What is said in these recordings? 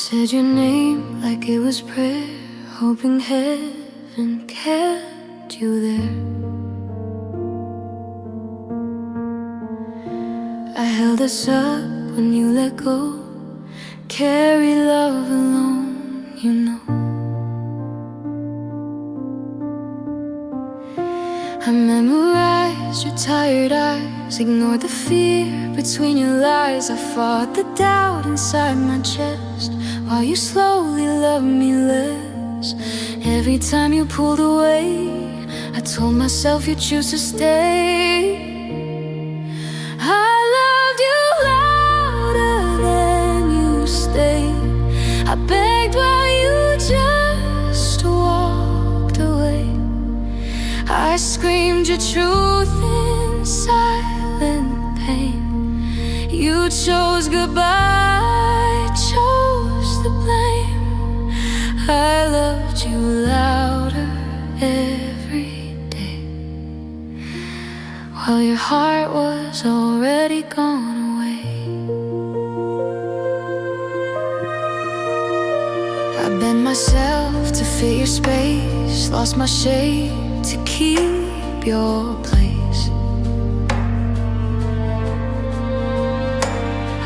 said your name like it was prayer, hoping heaven kept you there. I held us up when you let go. Carry love alone, you know. I memorized your tired eyes, ignored the fear between your lies. I fought the doubt inside my chest while you slowly loved me less. Every time you pulled away, I told myself you'd choose to stay. I loved you louder than you stayed. I begged while you just walked away. I screamed your truth in silent pain. You chose goodbye, chose the blame. I loved you louder every day, while your heart was already gone away. I bent myself to fit your space, lost my shape to keep your place.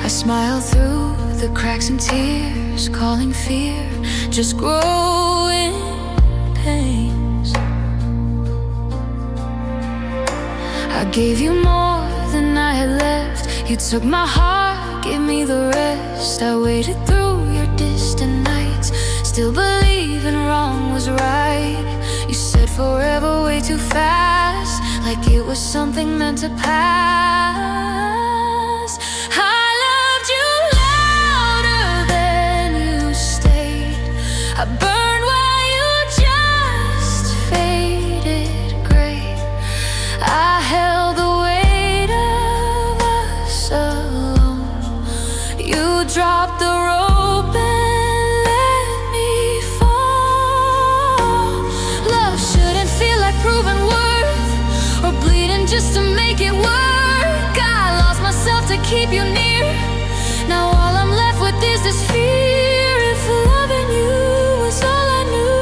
I smiled through the cracks and tears, calling fear just growing pains. I gave you more than I had left. You took my heart, gave me the rest. I waited through your distant nights, still believing wrong was right. You said forever way too fast, like it was something meant to pass. I loved you louder than you stayed. I burned while you just faded gray. I held the weight of us alone. You dropped the rope and let me fall. Love shouldn't feel like proven worth, or bleeding just to make it work. I lost myself to keep you near. Now all I'm left with is this fear. If loving you was all I knew,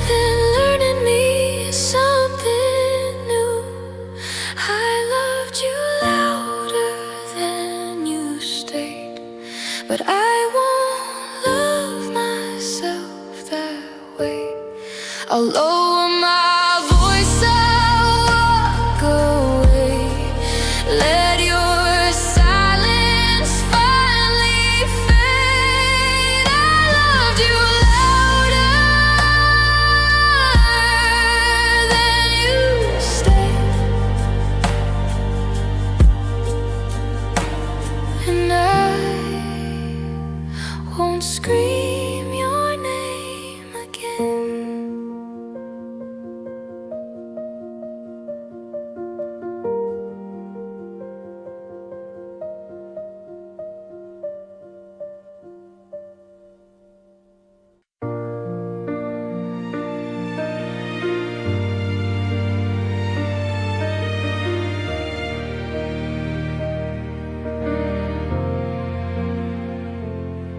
then learning me is something new. I loved you louder than you stayed, but I won't love myself that way. I'll lower my voice, I'll walk away. Let your silence finally fade. I loved you louder than you stayed, and I won't scream your name again.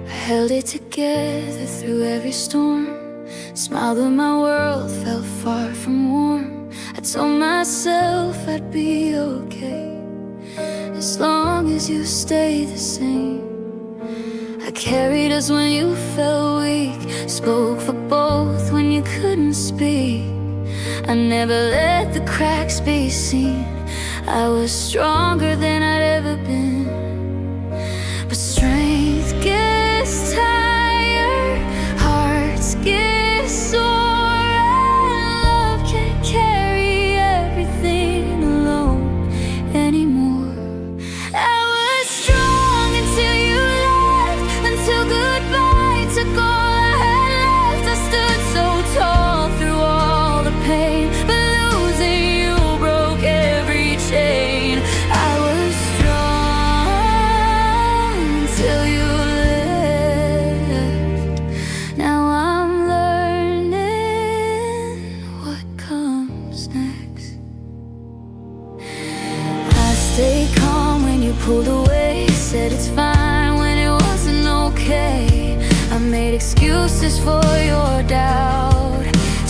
I held it together through every storm, smiled when my world felt far from warm. I told myself I'd be okay as long as you stay the same. I carried us when you felt weak, spoke for both when you couldn't speak. I never let the cracks be seen. I was stronger than I'd ever been. But strength gets tired, hearts get sore, and love can't carry everything alone anymore. I was strong until you left, until goodbye took all I had left. I stood so tall through all the pain, but losing you broke every chain. I was strong excuses for your doubt.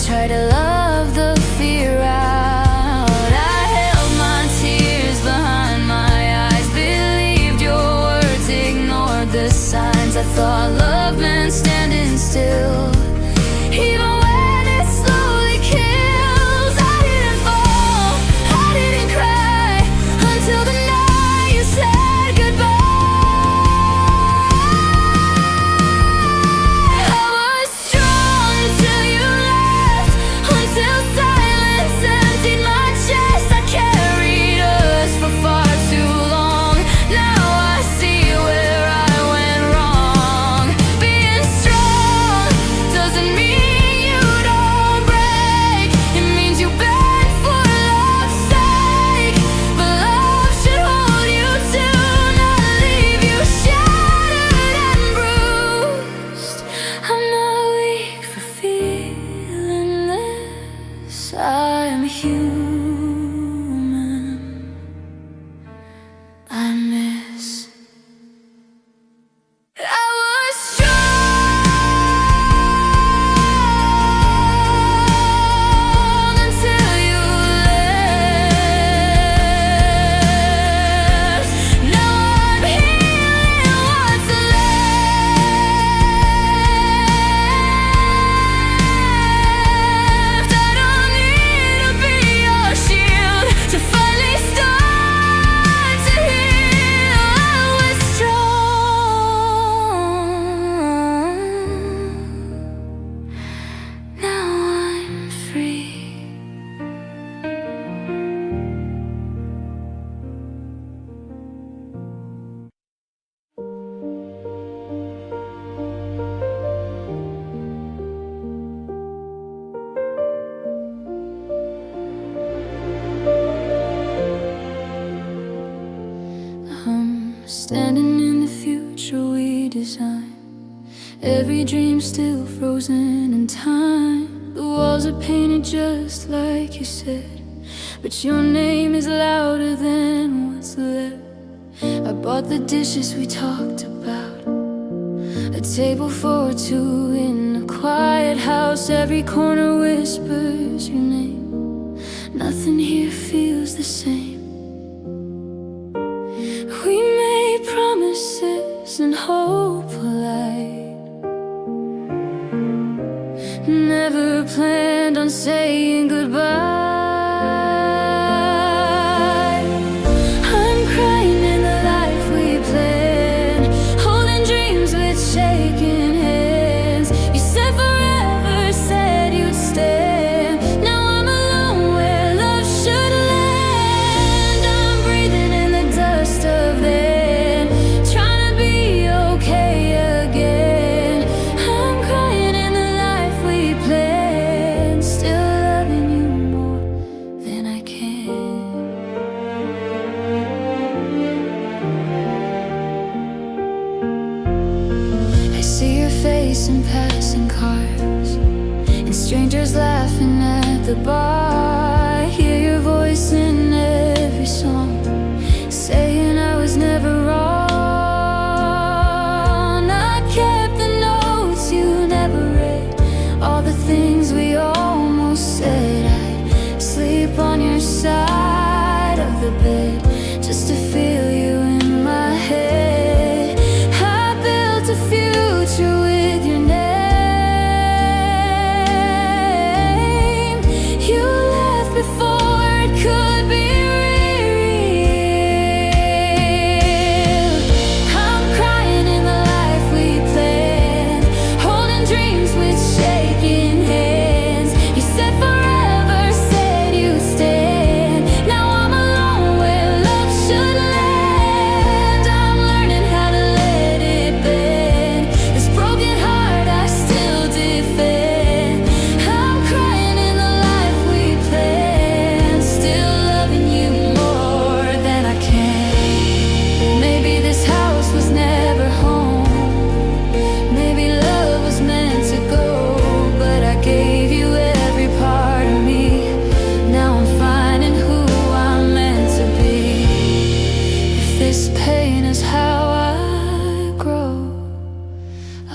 Try to love the fear out. I held my tears behind my eyes, believed your words, ignored the signs. I thought love meant standing still, even when it slowly kills. I didn't fall, I didn't cry, until the night you said goodbye. I was strong until you left, until silence emptied my chest. I carried us for far too long. Now I see where I went wrong. Being strong doesn't mean you don't break. It means you bend for love's sake. But love should hold you too, not leave you shattered and bruised. I'm not weak for feeling this. I'm human. I miss. I was strong until you left. Now I'm healing what's left. I don't need to be your shield to finally start to heal. I was strong. Now I'm free. I'm standing in the future we design. Every dream still frozen in time. The walls are painted just like you said, but your name is louder than what's left. I bought the dishes we talked about, a table for two in a quiet house. Every corner whispers your name. Nothing here feels the same. We made promises and hope polite, never planned on saying goodbye. I'm crying in the life we planned, holding dreams with shaking hands. You said forever, said you'd stand. Now I'm alone where love should land. I'm breathing in the dust of then, trying to be okay again. I'm crying in the life we planned, still loving you more than I can. I see your face in passing cars, and strangers laughing at the bar. Hear your voice in every song, saying I was never wrong. I kept the notes you never read, all the things we almost said. I'd sleep on your side of the bed just to feel you in my head. I built a future with your name. You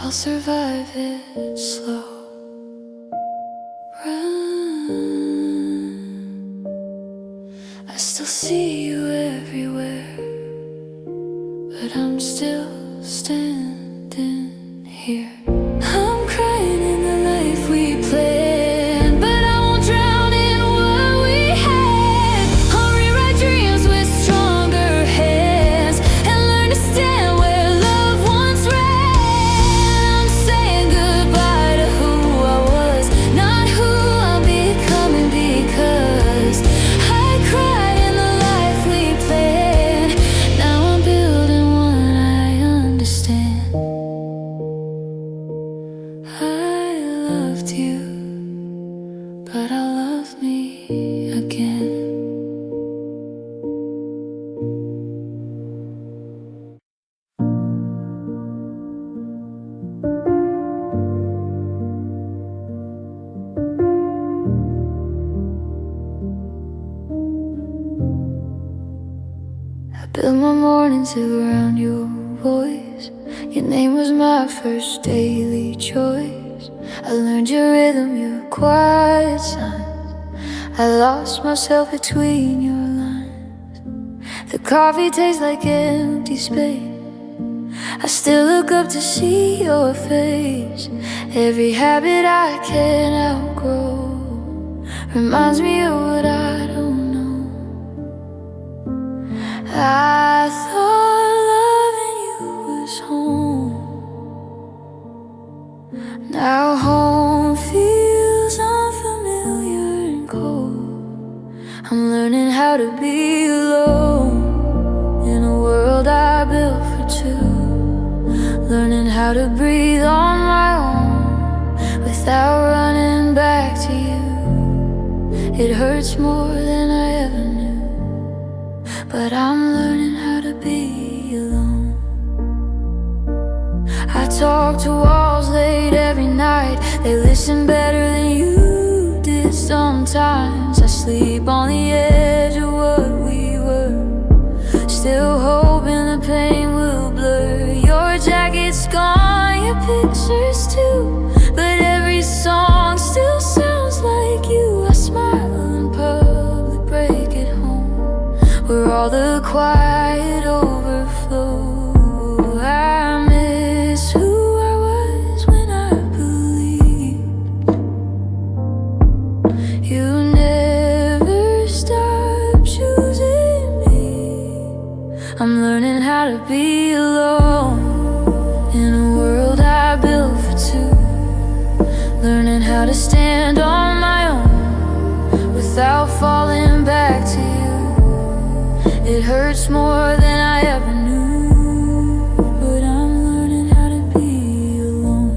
I'll survive it slow. Run. I still see you everywhere, but I'm still standing here. I'm crying in the life we planned, but I won't drown in what we had. I'll rewrite dreams with stronger hands and learn to stand where love once ran. I'm saying goodbye to who I was, not who I'm becoming, because I cried in the life we planned. Now I'm building one I understand. I loved you, but I'll love me again. I built my mornings around your voice. Your name was my first daily choice. I learned your rhythm, your quiet signs. I lost myself between your lines. The coffee tastes like empty space. I still look up to see your face. Every habit I can outgrow reminds me of what I don't know. I thought loving you was home. Now home feels unfamiliar and cold. I'm learning how to be alone in a world I built for two. Learning how to breathe on my own without running back to you. It hurts more than I ever knew, but I'm learning how to be alone. I talk to walls late every night. They listen better than you did sometimes. I sleep on the edge of what we were, still hoping the pain will blur. Your jacket's gone, your pictures too, but every song still sounds like you. I smile in public, break it home, where all the quiet overflow. I miss who I was when I believed you never stopped choosing me. I'm learning how to be alone in a world I built for two. Learning how to stand on my own without falling back to you. It hurts more than I ever knew, but I'm learning how to be alone.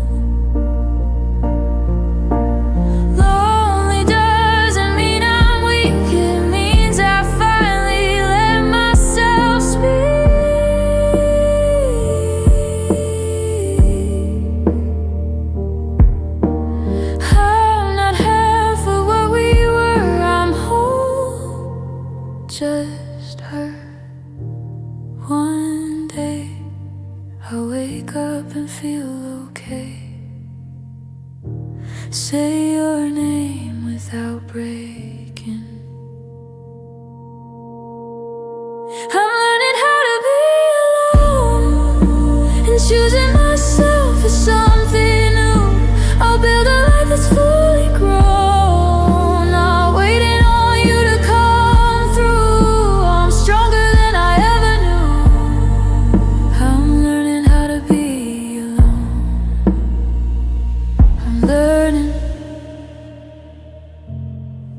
Lonely doesn't mean I'm weak, it means I finally let myself speak. I'm not half of what we were, I'm whole, just hurt. One day I wake up and feel okay. Say your name without breaking. I'm learning how to be alone and choosing myself for something new. I'll build a life that's fully grown, not waiting on you to come through. I'm stronger than I ever knew. I'm learning how to be alone. I'm learning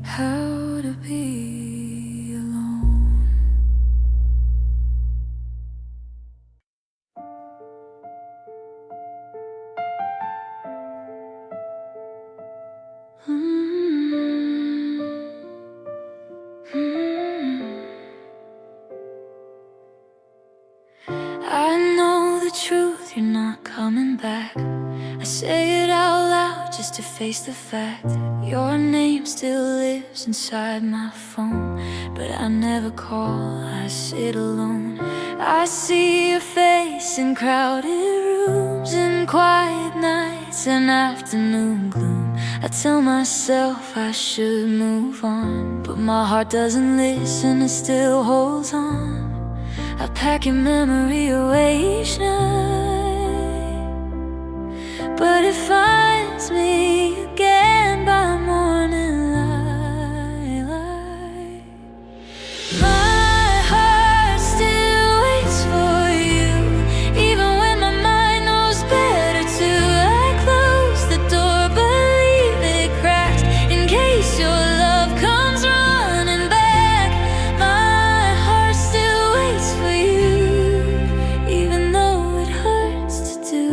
how to be alone. I know the truth, you're not coming back. I say it out loud just to face the fact that your name still lives inside my phone. But I never call, I sit alone. I see your face in crowded rooms. rooms and quiet nights and afternoon gloom. I tell myself I should move on, but my heart doesn't listen, it still holds on. I pack your memory away each night, but it finds me again by morning light. My heart still waits for you, even when my mind knows better to. I close the door but leave it cracked in case your love comes running back. My heart still waits for you, even though it hurts to do.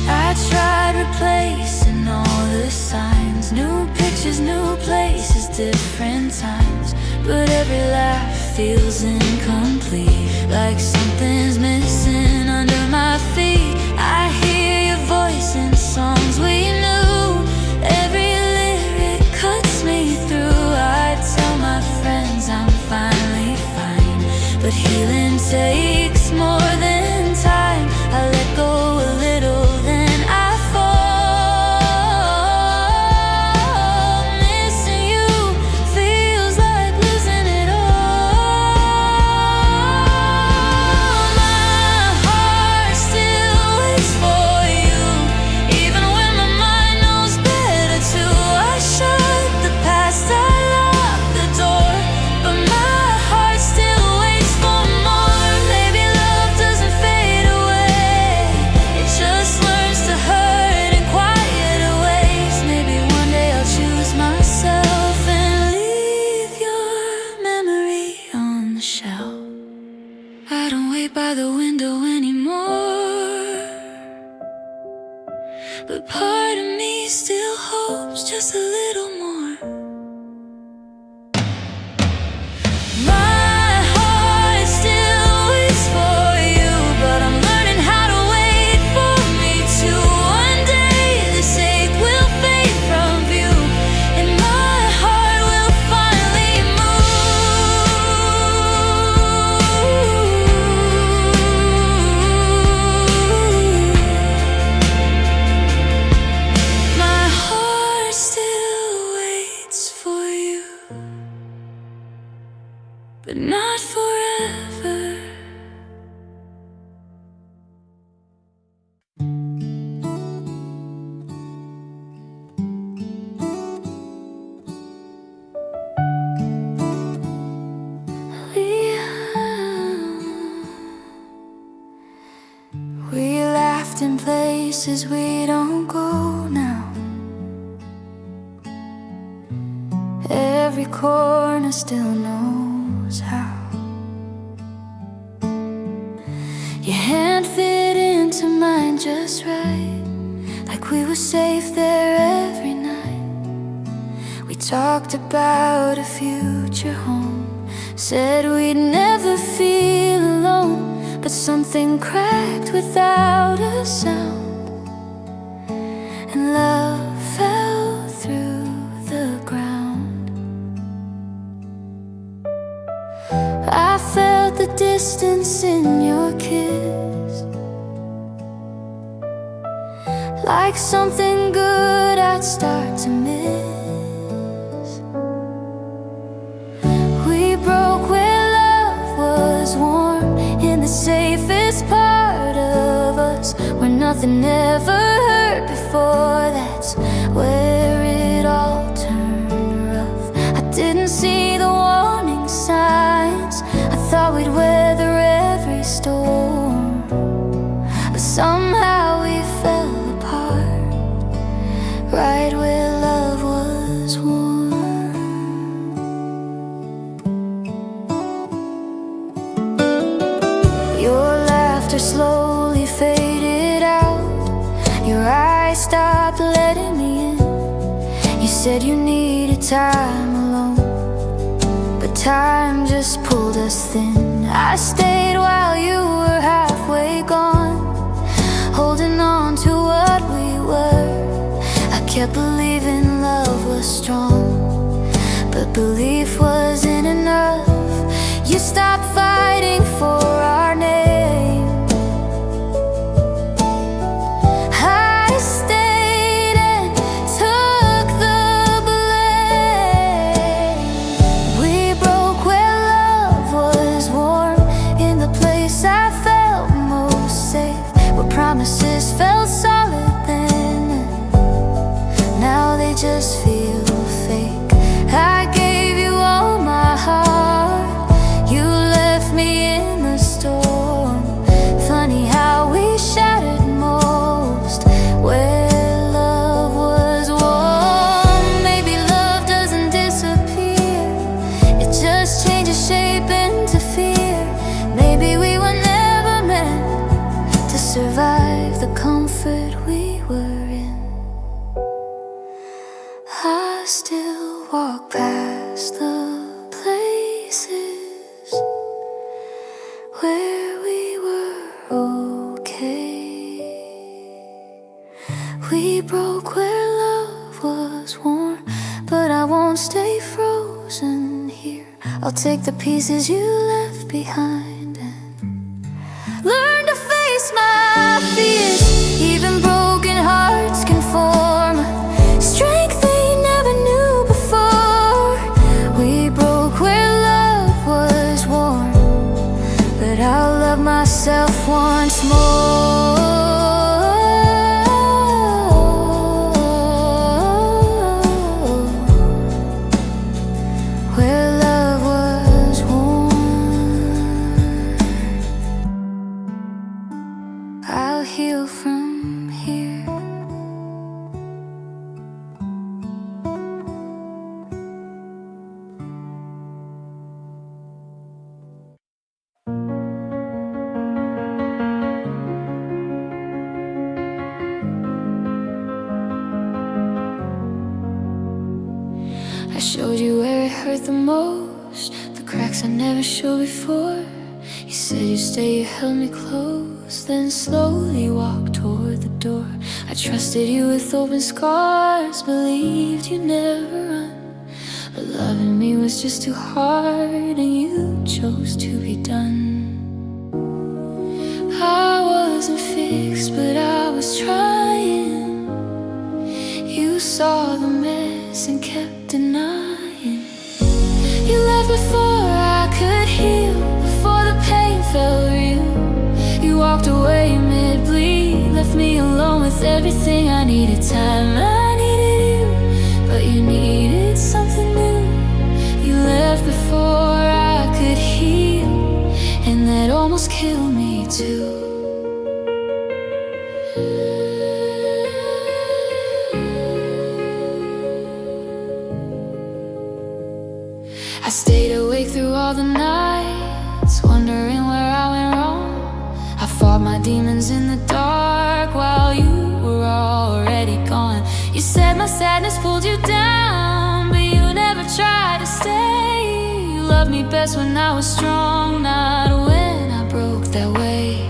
I tried replacing all the signs, new pictures, new places, different times, but every laugh feels incomplete, like something's missing under my feet. I hear your voice in songs we knew, every lyric cuts me through. I tell my friends I'm finally fine, but healing takes more than time. I let go a little, then I fall. Missing you feels like losing it all. My heart still waits for you, even when my mind knows better to. I shut the past, I lock the door, but my heart still waits for more. Maybe love doesn't fade away, it just learns to hurt in quieter ways. Maybe one day I'll choose myself and leave your memory on the shelf. I don't wait by the window anymore, but part of me still hopes just a little more. My heart still waits for you, but I'm learning how to wait for me too. One day this ache will fade from view, and my heart will finally move. My heart still waits for you, but not forever. We laughed in places we don't go now. Every corner still knows how. Your hand fit into mine just right, like we were safe there every night. We talked about a future home, said we'd never feel alone, but something cracked without a sound, and love fell through the ground. I felt the distance in your kiss, like something good I'd start to miss. We broke where love was warm, in the safest part of us, where nothing ever hurt before. That's where it all turned rough. I didn't see the warning signs, I thought we'd weather every storm, but somehow we fell apart, right where love was warm. Your laughter slowly faded out, your eyes stopped letting me in. You said you needed time alone, but time just pulled us thin. I stayed while you were halfway gone, holding on to what we were. I kept believing love was strong, but belief wasn't enough. You stopped fighting for our name, place I felt most safe, where promises felt solid then, and now they just feel fake. I gave you all my heart, you left me in the storm. Funny how we shattered most where love was warm. Maybe love doesn't disappear, it just changes shape into fear. Maybe we were never meant to survive the comfort we were in. I still walk past the places where we were okay. We broke where love was warm, but I won't stay frozen here. I'll take the pieces you left behind and learn to face my fears. Even broken hearts can form strength they never knew before. We broke where love was warm, but I'll love myself once more. Where love was warm, I'll heal from here. I showed you where it hurt the most, the cracks I never showed before. You said you'd stay, you held me close, then slowly walked toward the door. I trusted you with open scars, believed you'd never run, but loving me was just too hard, and you chose to be done. I wasn't fixed, but I was trying. You saw the mess and kept denying. You left before I could heal, before the pain felt real. You walked away mid-bleed, left me alone with everything I needed. Time I needed you, but you needed something new. You left before I could heal, and that almost killed me too. I stayed awake through all the nights, wondering where I went wrong. I fought my demons in the dark while you were already gone. You said my sadness pulled you down, but you never tried to stay. You loved me best when I was strong, not when I broke that way.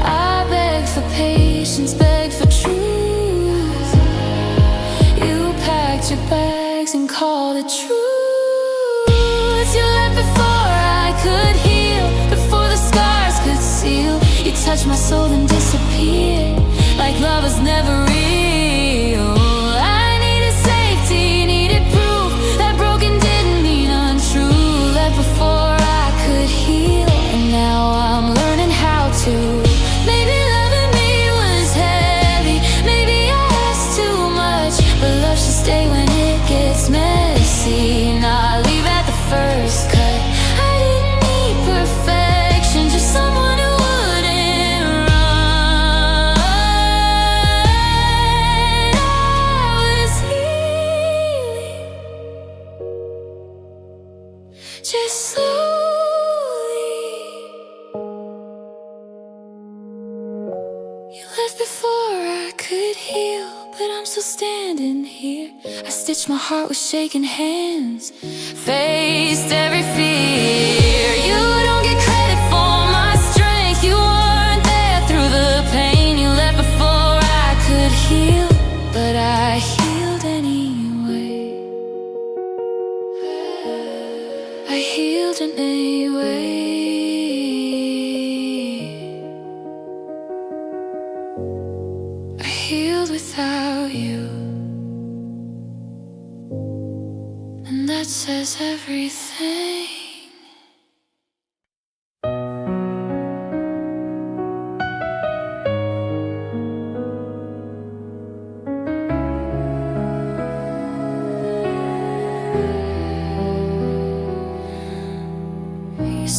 I begged for patience, begged for truth. You packed your bags and called it truth. You left before I could heal, before the scars could seal. You touched my soul and disappeared, like love was never real. I needed safety, needed proof that broken didn't mean untrue. Left before I could heal, and now I'm learning how to. Maybe loving me was heavy, maybe I asked too much, but love should stay when it gets messy, not leave at the first cut. I didn't need perfection, just someone who wouldn't run. I was healing, just slowly. You left before I could heal, but I'm still standing here. I stitched my heart with shaking hands, faced every fear. You don't get credit for my strength, you weren't there through the pain. You left before I could heal, but I healed anyway. I healed anyway. I healed without you, and that says everything.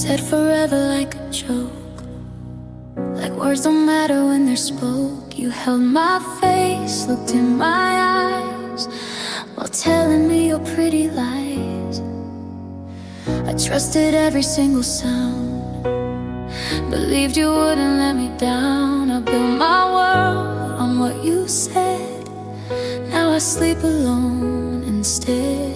said forever like a joke, like words don't matter when they're spoke. You held my face, looked in my eyes, while telling me your pretty lies. I trusted every single sound, believed you wouldn't let me down. I built my world on what you said, now I sleep alone instead.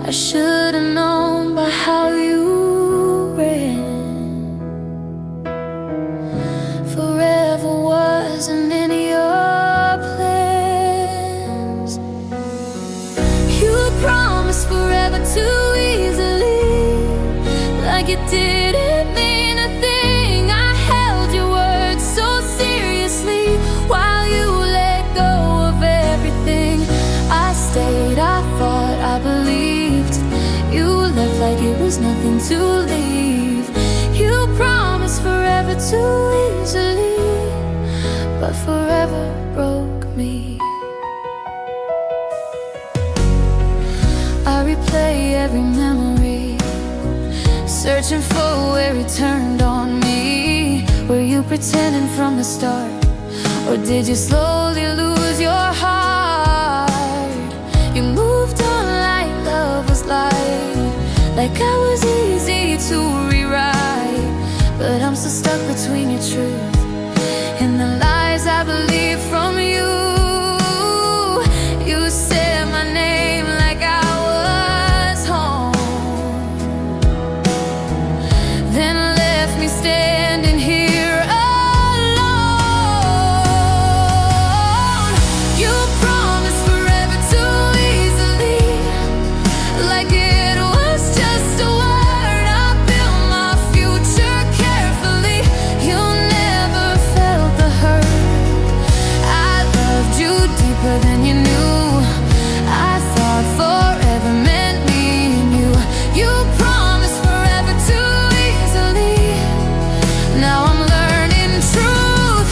I should've known by how you ran. Forever wasn't in your plans. You promised forever too easily, like it didn't mean a thing. I held your words so seriously, while you let go of everything. I stayed, I fought, I believed. You left like it was nothing to leave. You promised forever too easily, but forever broke me. I replay every memory, searching for where it turned on me. Were you pretending from the start, or did you slowly lose your heart? You moved on like love was light, like I was easy to rewrite. But I'm still stuck between your truth and the lies I believe from you. You said my name like I was home, then left me standing here alone. You promised forever too easily, like it was just a word. I built my future carefully. You never felt the hurt. I loved you deeper than you knew. I thought forever meant me and you. You promised forever too easily, now I'm learning truth.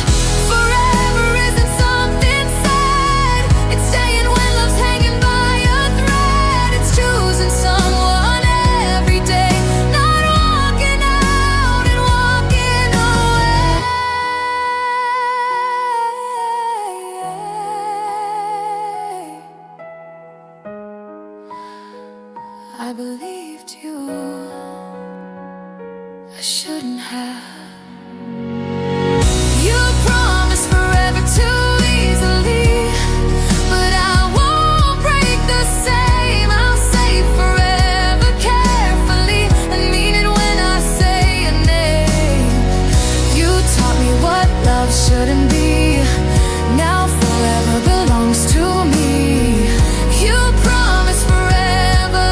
Forever isn't something sad, it's staying when love's hanging by a thread. It's choosing someone every day, not walking out and walking away. I believed you, I shouldn't have. You promised forever too easily, but I won't break the same. I'll say forever carefully, and mean it when I say your name. You taught me what love shouldn't be, now forever belongs to me. You promised forever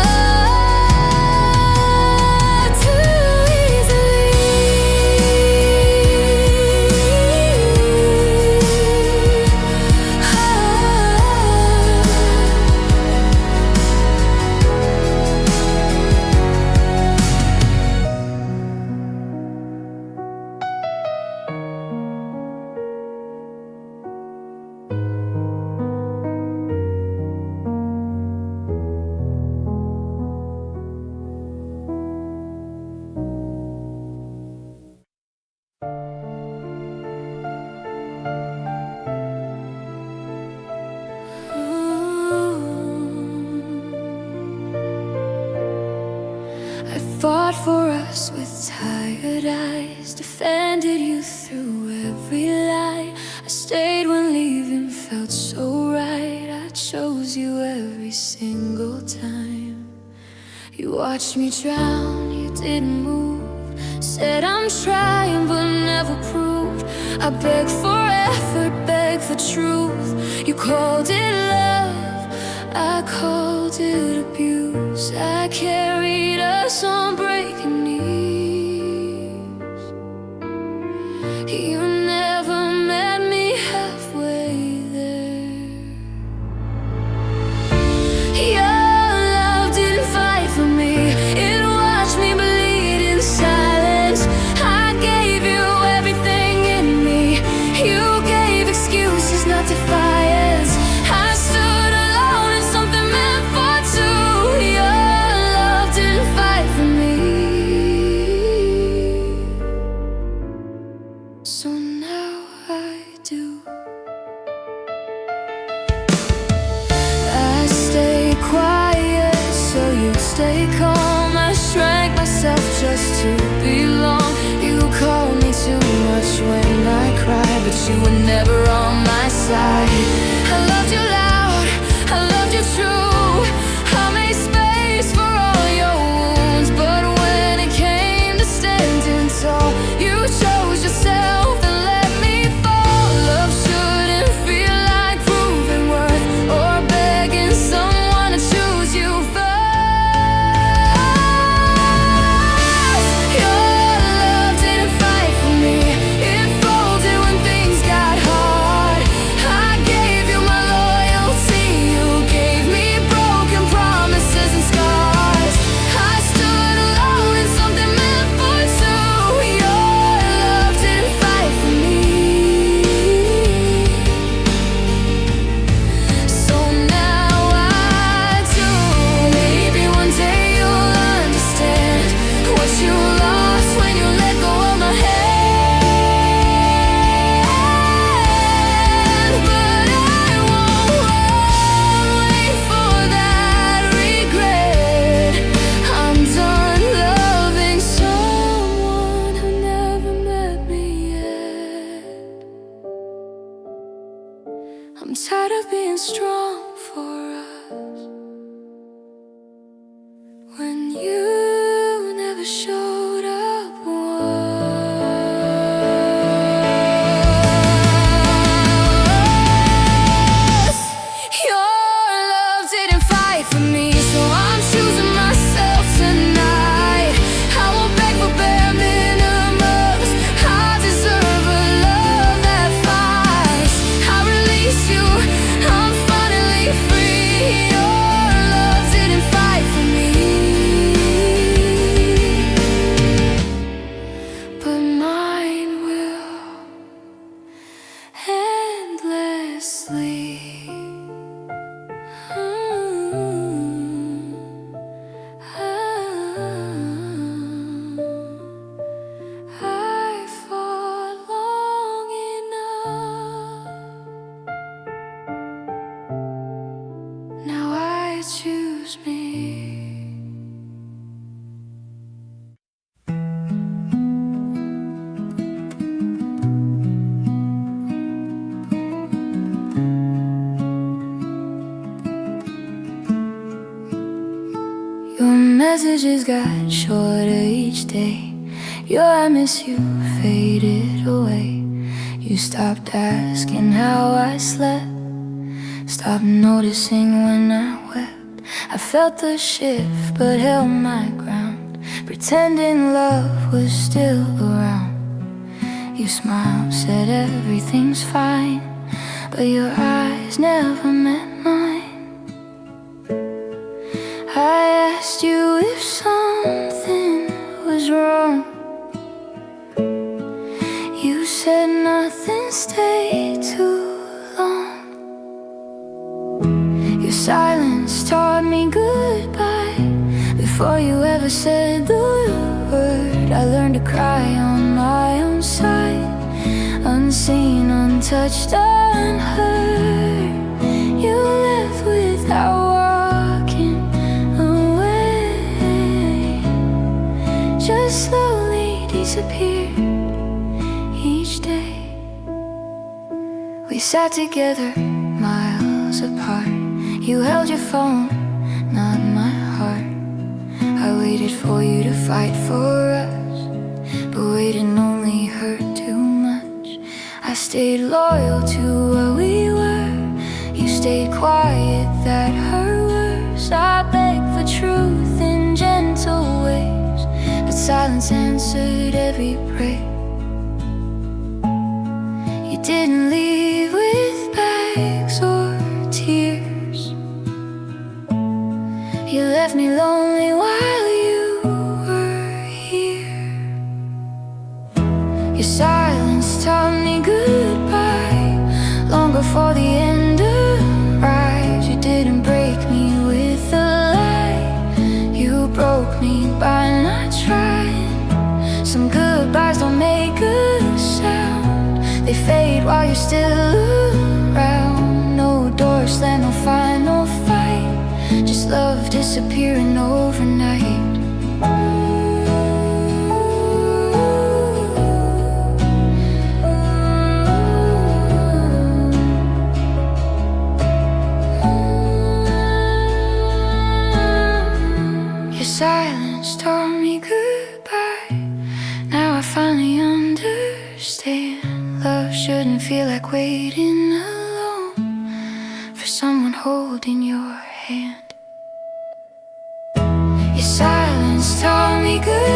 too easily. I fought for us with tired eyes, defended you through every lie. I stayed when leaving felt so right. I chose you every single time. You watched me drown, you didn't move, said I'm trying but never proved. I begged for effort, begged for truth. You called it love, I called it abuse. I carried us on breaking knees. You never met me halfway there. Your love didn't fight for me, it watched me bleed in silence. I gave you everything in me, you gave excuses, not defiance. I stood alone in something meant for two. Your love didn't fight for me, instead of being strong for us. When you never showed up once. Your love didn't fight for me, so I'm choosing myself tonight. I won't beg for bare minimums. I deserve a love that fights. I release you, I'm finally free. Your love didn't fight for me, but mine will endlessly. I fought long enough. Now I choose me. Your messages got shorter each day. Your I miss you faded away. You stopped asking how I slept, stopped noticing when I wept. I felt the shift but held my ground, pretending love was still around. You smiled, said everything's fine, but your eyes never met mine. I asked you if something was wrong. You said nothing stayed too long. Your silence taught me goodbye. Before you ever said the word, I learned to cry on my own side, unseen, untouched, unheard. You left without walking away, just slowly disappeared each day. We sat together miles apart. You held your phone, not my heart. I waited for you to fight for us, but waiting only hurt too much. I stayed loyal to what we were. You stayed quiet, that hurt worse. I begged for truth in gentle ways, but silence answered every prayer. You didn't leave with bags or tears. You left me lonely while you were here. Your silence taught me goodbye, long before the end arrived. You didn't break me with a lie, you broke me by not trying. Some goodbyes don't make a sound, they fade while you're still around. No door slam, no final fight, just love disappearing overnight. Your silence taught me goodbye. Now I finally understand. Love shouldn't feel like waiting alone for someone holding your hand. Your silence taught me good.